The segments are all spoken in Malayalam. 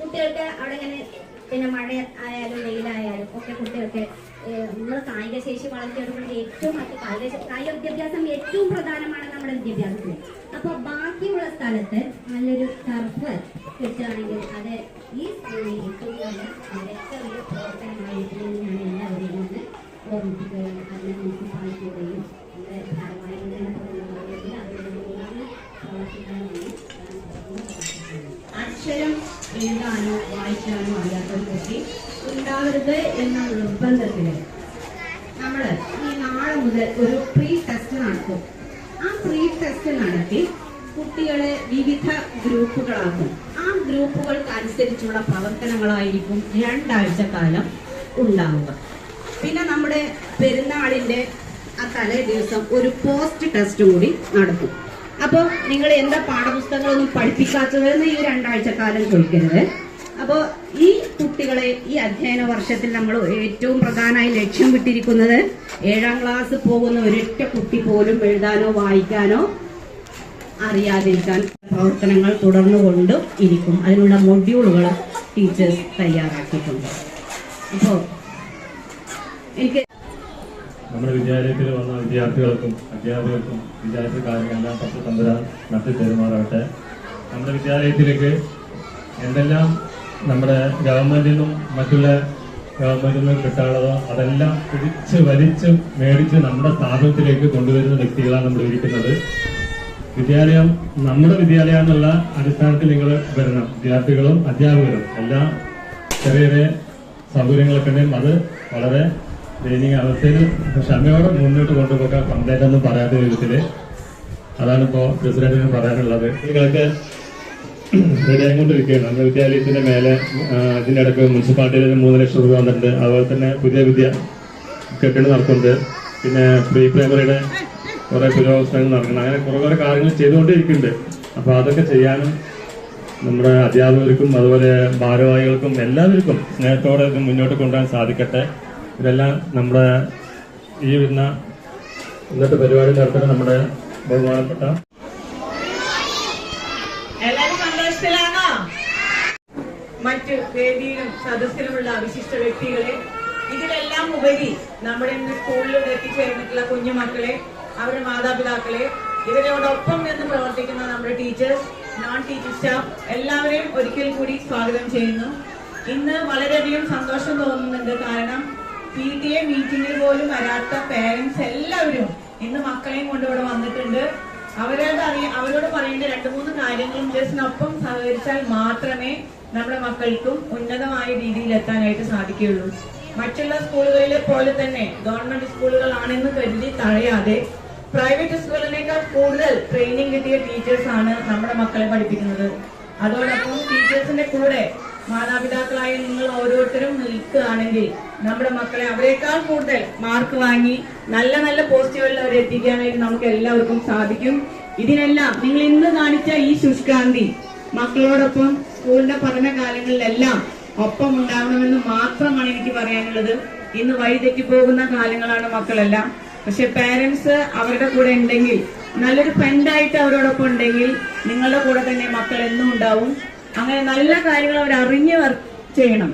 കുട്ടികൾക്ക് അവിടെ ഇങ്ങനെ പിന്നെ മഴ ആയാലും വെയിലായാലും ഒക്കെ കുട്ടികൾക്ക് നമ്മൾ കായിക ശേഷി വളർത്തിയെടുക്കുന്നത് ഏറ്റവും കായിക വിദ്യാഭ്യാസം ഏറ്റവും പ്രധാനമാണ് നമ്മുടെ വിദ്യാഭ്യാസത്തിൽ. അപ്പോൾ ബാക്കിയുള്ള സ്ഥലത്ത് നല്ലൊരു ടർഫ് കിട്ടുകയാണെങ്കിൽ അത് ഈ സ്കൂളിൽ ഏറ്റവും നല്ല മികച്ച ഒരു പ്രവർത്തനമായിരിക്കുമെന്ന് ഞാൻ എല്ലാവരെയും ഒന്ന് ഓർമ്മിപ്പിക്കുകയാണ്. അതിന് മുനിസിപ്പാലിറ്റിയുടെയും നമ്മുടെ ഭാരവാഹികളുടെ പ്രവർത്തിക്കണമെന്ന് അക്ഷരം എഴുതാനോ വായിക്കാനോ അറിയാത്തൊരു കുട്ടി ഉണ്ടാവരുത് എന്ന നിർബന്ധത്തില് നമ്മൾ ഈ നാളെ മുതൽ ഒരു പ്രീ ടെസ്റ്റ് നടത്തും. ആ പ്രീ ടെസ്റ്റ് നടത്തി കുട്ടികളെ വിവിധ ഗ്രൂപ്പുകളാക്കും. ആ ഗ്രൂപ്പുകൾക്ക് അനുസരിച്ചുള്ള പ്രവർത്തനങ്ങളായിരിക്കും 2 ആഴ്ചക്കാലം ഉണ്ടാവുക. പിന്നെ നമ്മുടെ പെരുന്നാളിന്റെ ആ തലേ ദിവസം ഒരു പോസ്റ്റ് ടെസ്റ്റ് കൂടി നടത്തും. അപ്പോൾ നിങ്ങൾ എന്താ പാഠപുസ്തകങ്ങളൊന്നും പഠിപ്പിക്കാത്തതെന്ന് ഈ 2 ആഴ്ചക്കാലം ചോദിക്കരുത്. അപ്പോൾ ഈ കുട്ടികളെ ഈ അധ്യയന വർഷത്തിൽ നമ്മൾ ഏറ്റവും പ്രധാനമായി ലക്ഷ്യം വിട്ടിരിക്കുന്നത് 7ാം ക്ലാസ് പോകുന്ന ഒരൊറ്റ കുട്ടി പോലും എഴുതാനോ വായിക്കാനോ അറിയാതിരിക്കാൻ പ്രവർത്തനങ്ങൾ തുടർന്നുകൊണ്ട് ഇരിക്കും. അതിനുള്ള മൊഡ്യൂളുകൾ ടീച്ചേഴ്സ് തയ്യാറാക്കിയിട്ടുണ്ട്. അപ്പോൾ എനിക്ക് നമ്മുടെ വിദ്യാലയത്തിൽ വന്ന വിദ്യാർത്ഥികൾക്കും അധ്യാപകർക്കും വിദ്യാർത്ഥിക്കാർക്കെല്ലാം പത്ത് തമ്പുരാൻ നടത്തി പെരുമാറാവട്ടെ. നമ്മുടെ വിദ്യാലയത്തിലേക്ക് എന്തെല്ലാം നമ്മുടെ ഗവൺമെന്റിൽ നിന്നും മറ്റുള്ള ഗവൺമെന്റിൽ നിന്നും കിട്ടാനുള്ളതോ അതെല്ലാം പിടിച്ച് വലിച്ച് മേടിച്ച് നമ്മുടെ സ്ഥാപനത്തിലേക്ക് കൊണ്ടുവരുന്ന വ്യക്തികളാണ് നമ്മൾ ഇരിക്കുന്നത്. വിദ്യാലയം നമ്മുടെ വിദ്യാലയമെന്നുള്ള അടിസ്ഥാനത്തിൽ നിങ്ങൾ വരണം. വിദ്യാർത്ഥികളും അധ്യാപകരും എല്ലാം ചെറിയ ചെറിയ സൗകര്യങ്ങളൊക്കെ ഉണ്ടെങ്കിൽ അത് വളരെ ദൈനിക അവസ്ഥയിൽ ക്ഷമയോടെ മുന്നോട്ട് കൊണ്ടുപോകാൻ കംപ്ലൈന്റ് ഒന്നും പറയാത്ത വിധത്തില് അതാണ് ഇപ്പോൾ പ്രസിഡന്റിന് പറയാനുള്ളത്. നിങ്ങളൊക്കെ റെഡിയായിക്കൊണ്ടിരിക്കുകയാണ്. നമ്മുടെ വിദ്യാലയത്തിന്റെ മേലെ ഇതിന്റെ ഇടയ്ക്ക് മുനിസിപ്പാലിറ്റിയിൽ 3 ലക്ഷം രൂപ വന്നിട്ടുണ്ട്. അതുപോലെ തന്നെ പുതിയ കെട്ടിടം നടക്കുന്നുണ്ട്. പിന്നെ പ്രീ പ്രൈമറിയുടെ കുറെ പുരോഗമനങ്ങൾ നടക്കണം. അങ്ങനെ കുറെ കാര്യങ്ങൾ ചെയ്തുകൊണ്ടിരിക്കുന്നുണ്ട്. അപ്പൊ അതൊക്കെ ചെയ്യാനും നമ്മുടെ അധ്യാപകർക്കും അതുപോലെ ഭാരവാഹികൾക്കും എല്ലാവർക്കും സ്നേഹത്തോടെ ഇത് മുന്നോട്ട് കൊണ്ടുപോകാൻ സാധിക്കട്ടെ. ഇതെല്ലാം നമ്മുടെ ഈ വരുന്ന ഇന്നത്തെ പരിപാടി നടത്തുന്ന നമ്മുടെ ബഹുമാനപ്പെട്ട എല്ലാവരും സന്തോഷത്തിലാണോ? മറ്റ് വേദിയിലും സദസ്സിലുമുള്ള വിശിഷ്ട വ്യക്തികളെ, ഇതിലെല്ലാം ഉപരി നമ്മുടെ ഇന്ന് സ്കൂളിലൂടെ എത്തിച്ചേർന്നിട്ടുള്ള കുഞ്ഞുമക്കളെ, അവരുടെ മാതാപിതാക്കളെ, ഇവരോടൊപ്പം നിന്ന് പ്രവർത്തിക്കുന്ന നമ്മുടെ ടീച്ചേഴ്സ്, നോൺ ടീച്ചിങ് സ്റ്റാഫ് എല്ലാവരെയും ഒരിക്കൽ കൂടി സ്വാഗതം ചെയ്യുന്നു. ഇന്ന് വളരെയധികം സന്തോഷം തോന്നുന്നുണ്ട്. കാരണം PTA മീറ്റിംഗിൽ പോലും വരാത്ത പേരൻസ് എല്ലാവരും ഇന്ന് മക്കളെയും കൊണ്ട് ഇവിടെ വന്നിട്ടുണ്ട്. അവരോട് പറയേണ്ട 2-3 കാര്യങ്ങളും ടീച്ചേഴ്സിനൊപ്പം സഹകരിച്ചാൽ മാത്രമേ നമ്മുടെ മക്കൾക്കും ഉന്നതമായ രീതിയിൽ എത്താനായിട്ട് സാധിക്കുകയുള്ളൂ. മറ്റുള്ള സ്കൂളുകളിലെ പോലെ തന്നെ ഗവൺമെന്റ് സ്കൂളുകളാണെന്ന് കരുതി തഴയാതെ പ്രൈവറ്റ് സ്കൂളിനേക്കാൾ കൂടുതൽ ട്രെയിനിങ് കിട്ടിയ ടീച്ചേഴ്സാണ് നമ്മുടെ മക്കളെ പഠിപ്പിക്കുന്നത്. അതോടൊപ്പം ടീച്ചേഴ്സിന്റെ കൂടെ മാതാപിതാക്കളായ നിങ്ങൾ ഓരോരുത്തരും നിൽക്കുകയാണെങ്കിൽ നമ്മുടെ മക്കളെ അവരെക്കാൾ കൂടുതൽ മാർക്ക് വാങ്ങി നല്ല നല്ല പോസ്റ്റുകളിൽ അവരെ എത്തിക്കാനായിട്ട് നമുക്ക് എല്ലാവർക്കും സാധിക്കും. ഇതിനെല്ലാം നിങ്ങൾ ഇന്ന് കാണിച്ച ഈ ശുഷ്കാന്തി മക്കളോടൊപ്പം സ്കൂളിന്റെ പഠന കാലങ്ങളിലെല്ലാം ഒപ്പം ഉണ്ടാവണമെന്ന് മാത്രമാണ് എനിക്ക് പറയാനുള്ളത്. ഇന്ന് വഴിതെറ്റി പോകുന്ന കാലങ്ങളാണ് മക്കളെല്ലാം. പക്ഷെ പാരന്റ്സ് അവരുടെ കൂടെ ഉണ്ടെങ്കിൽ, നല്ലൊരു ഫ്രണ്ടായിട്ട് അവരോടൊപ്പം ഉണ്ടെങ്കിൽ നിങ്ങളുടെ കൂടെ തന്നെ മക്കൾ എന്നും ഉണ്ടാവും. അങ്ങനെ നല്ല കാര്യങ്ങൾ അവർ അറിഞ്ഞ് ചെയ്യണം.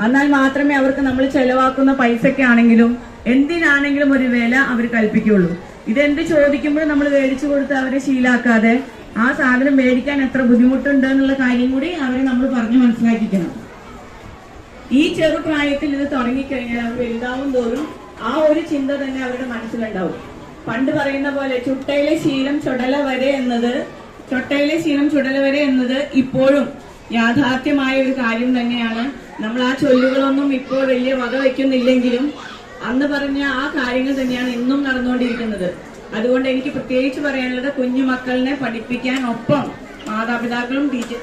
എന്നാൽ മാത്രമേ അവർക്ക് നമ്മൾ ചെലവാക്കുന്ന പൈസക്കാണെങ്കിലും എന്തിനാണെങ്കിലും ഒരു വില അവർ കൽപ്പിക്കുള്ളൂ. ഇതെന്ത് ചോദിക്കുമ്പോഴും നമ്മൾ മേടിച്ചു കൊടുത്ത് അവരെ ശീലാക്കാതെ ആ സാധനം മേടിക്കാൻ എത്ര ബുദ്ധിമുട്ടുണ്ട് എന്നുള്ള കാര്യം കൂടി അവരെ നമ്മൾ പറഞ്ഞു മനസ്സിലാക്കിക്കണം. ഈ ചെറുപ്രായത്തിൽ ഇത് തുടങ്ങിക്കഴിഞ്ഞാൽ അവർ വലുതാവും തോറും ആ ഒരു ചിന്ത തന്നെ അവരുടെ മനസ്സിലുണ്ടാവും. പണ്ട് പറയുന്ന പോലെ ചൊട്ടയിലെ ശീലം ചുടല വരെ എന്നത് ഇപ്പോഴും യാഥാർത്ഥ്യമായ ഒരു കാര്യം തന്നെയാണ്. നമ്മൾ ആ ചൊല്ലുകളൊന്നും ഇപ്പോൾ വലിയ വക വയ്ക്കുന്നില്ലെങ്കിലും അന്ന് പറഞ്ഞ ആ കാര്യങ്ങൾ തന്നെയാണ് ഇന്നും നടന്നുകൊണ്ടിരിക്കുന്നത്. അതുകൊണ്ട് എനിക്ക് പ്രത്യേകിച്ച് പറയാനുള്ളത്, കുഞ്ഞു മക്കളെ പഠിപ്പിക്കാൻ ഒപ്പം മാതാപിതാക്കളും ടീച്ചർ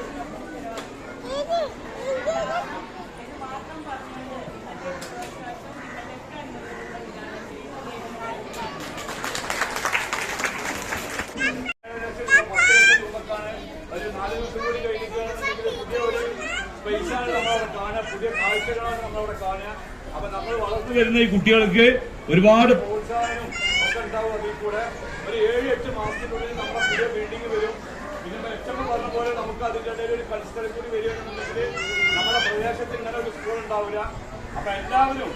പുതിയ കാഴ്ചകളാണ് നമ്മളവിടെ കാണുക. അപ്പൊ നമ്മൾ വളർന്നു വരുന്ന ഈ കുട്ടികൾക്ക് ഒരുപാട് പ്രോത്സാഹനവും ഒക്കെ ഉണ്ടാവും. അതിൽ കൂടെ ഒരു 7-8 മാസത്തിനുള്ളിൽ നമ്മുടെ പുതിയ ബിൽഡിംഗ് വരും. പിന്നെ മെച്ചം പറഞ്ഞ പോലെ നമുക്ക് അതിൻ്റെ ഇടയിൽ ഒരു കളിസ്ഥലം കൂടി വരികയാണെന്നുണ്ടെങ്കിൽ നമ്മുടെ പ്രദേശത്ത് ഇങ്ങനെ ഒരു സ്കൂൾ ഉണ്ടാവില്ല. അപ്പൊ എല്ലാവരും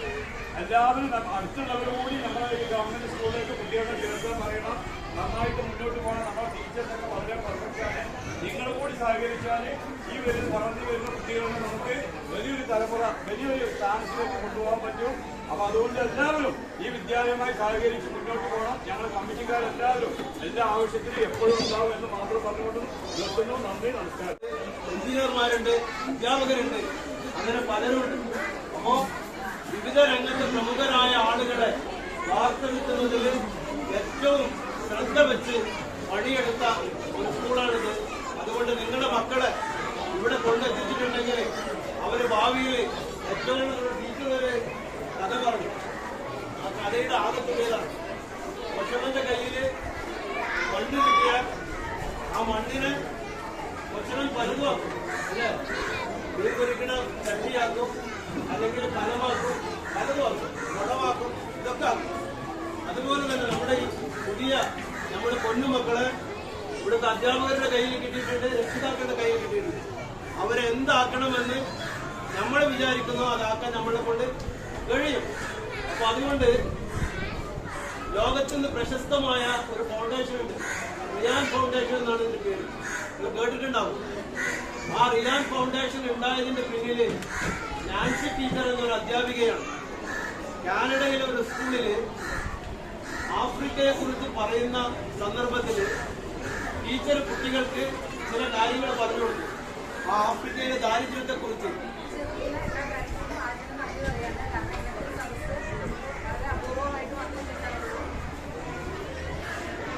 അടുത്തുള്ളവരും കൂടി നമ്മുടെ ഈ ഗവൺമെന്റ് സ്കൂളിലേക്ക് കുട്ടികളുടെ ചേർക്കാൻ പറയണം. നന്നായിട്ട് മുന്നോട്ട് പോകണം. നമ്മുടെ ടീച്ചേഴ്സൊക്കെ വളരെ പെർഫെക്റ്റാണ്. നിങ്ങൾ കൂടി സഹകരിച്ചാൽ ഈ വളർന്നു വരുന്ന കുട്ടികളെ നമുക്ക് വലിയൊരു തലമുറ വലിയൊരു സ്ഥാനത്തിലേക്ക് കൊണ്ടുപോകാൻ പറ്റും. അപ്പൊ അതുകൊണ്ട് എല്ലാവരും ഈ വിദ്യാലയവുമായി സഹകരിച്ച് മുന്നോട്ട് പോകണം. ഞങ്ങൾ കമ്മിറ്റിക്കാരെല്ലാവരും എല്ലാ ആവശ്യത്തിനും എപ്പോഴും ഉണ്ടാവും എന്ന് മാത്രം പറഞ്ഞുകൊണ്ട് നിർത്തുന്നു. നന്ദി, നമസ്കാരം. എഞ്ചിനീയർമാരുണ്ട്, അധ്യാപകരുണ്ട്, അങ്ങനെ പലരുണ്ട്. അപ്പോ വിവിധ രംഗത്ത് പ്രമുഖരായ ആളുകളെ വാർത്തെടുക്കുന്നതിൽ ഏറ്റവും ശ്രദ്ധ വെച്ച് പണിയെടുത്ത ഒരു സ്കൂളാണിത്. അതുകൊണ്ട് നിങ്ങളുടെ മക്കളെ ഇവിടെ കൊണ്ടെത്തിച്ചിട്ടുണ്ടെങ്കിൽ അവര് ഭാവിയിൽ ഏറ്റവും ടീച്ചറൊരു കഥ പറഞ്ഞു. ആ കഥയുടെ ആകത്തുകയാണ് കൊച്ചമ്മന്റെ കയ്യിൽ മണ്ണ് കിട്ടിയാൽ ആ മണ്ണിനെ കൊച്ചമ്മൻ പരുവാക്കും, അല്ലേ? വീർപ്പൊരിക്കണ ചട്ടിയാക്കും, അല്ലെങ്കിൽ കലമാക്കും, പലതുമാക്കും, കുടമാക്കും, ഇതൊക്കെ ആക്കും. അതുപോലെ തന്നെ നമ്മുടെ ഈ നമ്മുടെ പൊന്നുമക്കളെ ഇവിടുത്തെ അധ്യാപകരുടെ കയ്യിൽ കിട്ടിയിട്ടുണ്ട്, രക്ഷിതാക്കളുടെ കയ്യിൽ കിട്ടിയിട്ടുണ്ട്. അവരെ എന്താക്കണമെന്ന് നമ്മൾ വിചാരിക്കുന്നോ അതാക്കാൻ നമ്മളെ കൊണ്ട് കഴിയും. അപ്പൊ അതുകൊണ്ട് ലോകത്തിന് പ്രശസ്തമായ ഒരു ഫൗണ്ടേഷൻ ഉണ്ട്, റിയാൻ ഫൗണ്ടേഷൻ എന്നാണ് ഇതിന്റെ പേര്. നിങ്ങൾ കേട്ടിട്ടുണ്ടാവും. ആ റിയാൻ ഫൗണ്ടേഷൻ ഉണ്ടായതിന്റെ പിന്നില് നാൻസി ടീച്ചർ എന്നൊരു അധ്യാപികയാണ്. കാനഡയിലെ ഒരു സ്കൂളില് ആഫ്രിക്കയെ കുറിച്ച് പറയുന്ന സന്ദർഭത്തിൽ ടീച്ചർ കുട്ടികൾക്ക് ചില കാര്യങ്ങൾ പറഞ്ഞു കൊടുത്തു. ആ ആഫ്രിക്കയിലെ ദാരിദ്ര്യത്തെ കുറിച്ച്.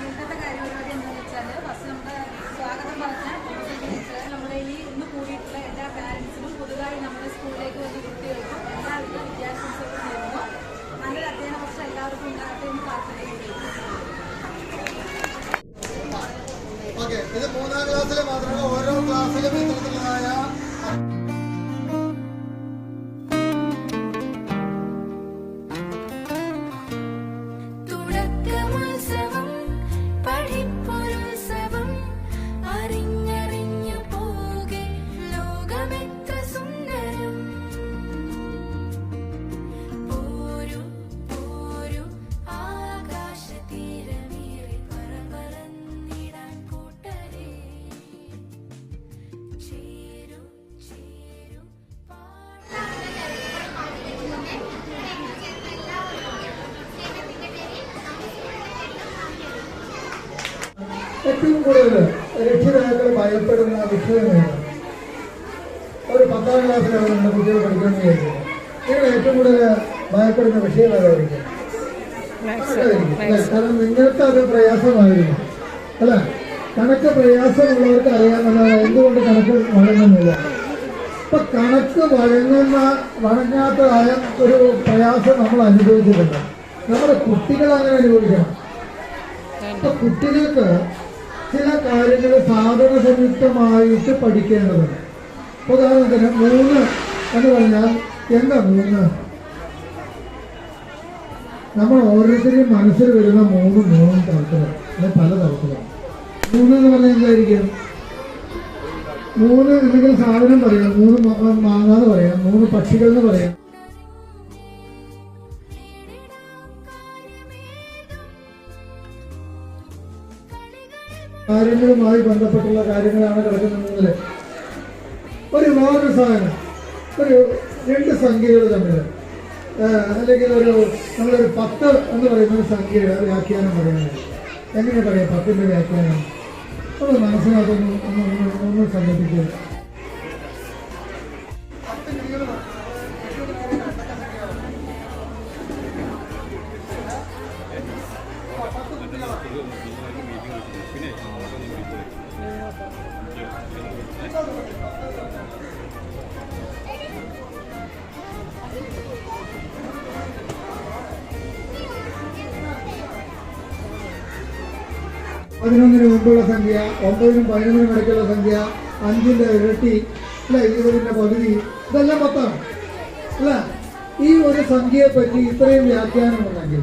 ഇന്നത്തെ കാര്യപരിപാടി എന്താണെന്ന് വെച്ചാൽ ഫസ്റ്റ് നമ്മുടെ സ്വാഗതം പറഞ്ഞ നമ്മുടെ ഈ ഇന്ന് കൂടിയിട്ടുള്ള എല്ലാ പാരൻസിനും പുതുതായി നമ്മുടെ സ്കൂളിലേക്ക് വരുന്ന കുട്ടികൾക്കും എല്ലാവിധ വിദ്യാഭ്യാസവും നേരുന്നു. നല്ലൊരു അധ്യയന വർഷം എല്ലാവർക്കും ഉണ്ടാകട്ടെ എന്ന് പ്രാർത്ഥിക്കുന്നു. ഓക്കെ, ഇത് 3ാം ക്ലാസ്സിൽ മാത്രമല്ല, ഓരോ ക്ലാസ്സിലും ഇത്തരത്തിലുള്ളതായ പഠിപ്പൊരുത്സവം അറിഞ്ഞറിഞ്ഞു പോകെ ലോകമെത്ര സുന്ദരം. പോരു പോരു ആകാശതീരമേറി പറന്നിടാൻ കൂട്ടരേ. ചേരു ചേരു ഏറ്റവും കൂടുതൽ രക്ഷിതാക്കൾ ഭയപ്പെടുന്ന വിഷയമാണ്. ഒരു 10ാം ക്ലാസ്സിലാണ് നമ്മുടെ കുട്ടികൾ പഠിക്കുന്നത് വിചാരിക്കുന്നത്. നിങ്ങൾ ഏറ്റവും കൂടുതൽ ഭയപ്പെടുന്ന വിഷയം ഏതായിരിക്കും? കാരണം നിങ്ങൾക്ക് അത് പ്രയാസമായിരുന്നു, അല്ല? കണക്ക് പ്രയാസമുള്ളവർക്ക് അറിയാമെന്നാണ് എന്തുകൊണ്ട് കണക്ക് വളരുന്നില്ല. ഇപ്പൊ കണക്ക് വഴങ്ങാത്തതായ ഒരു പ്രയാസം നമ്മൾ അനുഭവിച്ചിട്ടുണ്ട്. നമ്മുടെ കുട്ടികൾ അങ്ങനെ അനുഭവിക്കണം. ഇപ്പൊ കുട്ടികൾക്ക് ചില കാര്യങ്ങൾ സാധന സംയുക്തമായിട്ട് പഠിക്കേണ്ടതുണ്ട്. ഉദാഹരണത്തിന് 3 എന്ന് പറഞ്ഞാൽ എന്താ 3? നമ്മൾ ഓരോരുത്തരെയും മനസ്സിൽ വരുന്ന 3 തരത്തിലാണ്, അല്ലെ പല തരത്തിലാണ്. 3 എന്ന് പറഞ്ഞാൽ എന്തായിരിക്കും? 3 എന്തെങ്കിലും സാധനം പറയാം, 3 മാങ്ങ എന്ന് പറയാം, 3 പക്ഷികൾ എന്ന് പറയാം. കാര്യങ്ങളുമായി ബന്ധപ്പെട്ടുള്ള കാര്യങ്ങളാണ് കിടക്കുന്നത്. വേറൊരു സാധനം, ഒരു 2 സംഖ്യകൾ തമ്മിൽ, അല്ലെങ്കിൽ നമ്മളൊരു 10 എന്ന് പറയുന്ന ഒരു സംഖ്യയുടെ വ്യാഖ്യാനം പറയാനാണ്. എങ്ങനെ പറയാം 10ന്റെ വ്യാഖ്യാനം? അത് മനസ്സിലാക്കുന്നു സങ്കല്പിക്കുക. പതിനൊന്നിന് മുമ്പുള്ള സംഖ്യ, 9നും 11നും ഇടയ്ക്കുള്ള സംഖ്യ, 5ന്റെ ഇരട്ടി, അല്ല 20ന്റെ പകുതി, ഇതെല്ലാം 10ആണ് അല്ല. ഈ ഒരു സംഖ്യയെ പറ്റി ഇത്രയും വ്യാഖ്യാനമുണ്ടെങ്കിൽ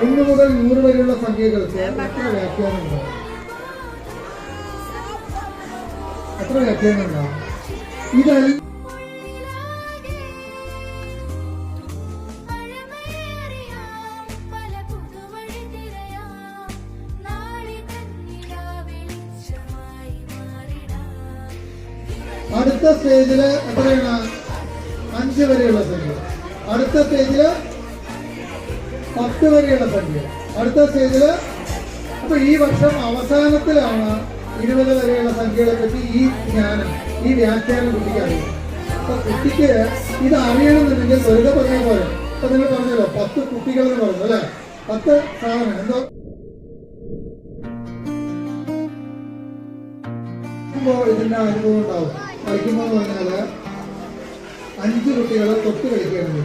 1 മുതൽ 100 വരെയുള്ള സംഖ്യകൾക്ക് എത്ര വ്യാഖ്യാനം ഉണ്ടാവും? എത്ര വ്യാഖ്യാനം ഉണ്ടാവും? ഇതെല്ലാം അടുത്ത സ്റ്റേജില് എത്രയാണ്? 5 വരെയുള്ള സംഖ്യ. അടുത്ത സ്റ്റേജില് 10 വരെയുള്ള സംഖ്യ. അടുത്ത സ്റ്റേജില്, അപ്പൊ ഈ വർഷം അവസാനത്തിലാണ് 20 വരെയുള്ള സംഖ്യകളെ പറ്റി ഈ ജ്ഞാനം, ഈ വ്യാഖ്യാനം കുട്ടിക്ക് അറിയാം. അപ്പൊ കുട്ടിക്ക് ഇത് അറിയണമെന്നുണ്ടെങ്കിൽ വെറുതെ പറഞ്ഞ പോലെ അപ്പൊ നിങ്ങൾ പറഞ്ഞല്ലോ 10 കുട്ടികൾ എന്ന് പറഞ്ഞു അല്ലെ, 10 സാധനം എന്തോ ഇതിന്റെ അനുഭവം ഉണ്ടാവും. കളിക്കുമ്പോൾ പറഞ്ഞാല് 5 കുട്ടികളെ തൊട്ട് കളിക്കുകയാണ്.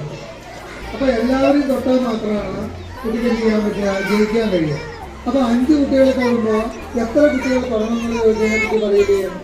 അപ്പൊ എല്ലാവരും തൊട്ടാൽ മാത്രമാണ് കുട്ടിക്ക് എന്ത് ചെയ്യാൻ പറ്റുക, ജയിക്കാൻ കഴിയുക. അപ്പൊ 5 കുട്ടികളെ തൊടുമ്പോൾ എത്ര കുട്ടികൾ തുടങ്ങുന്നത് കുട്ടി പറയുകയാണ്.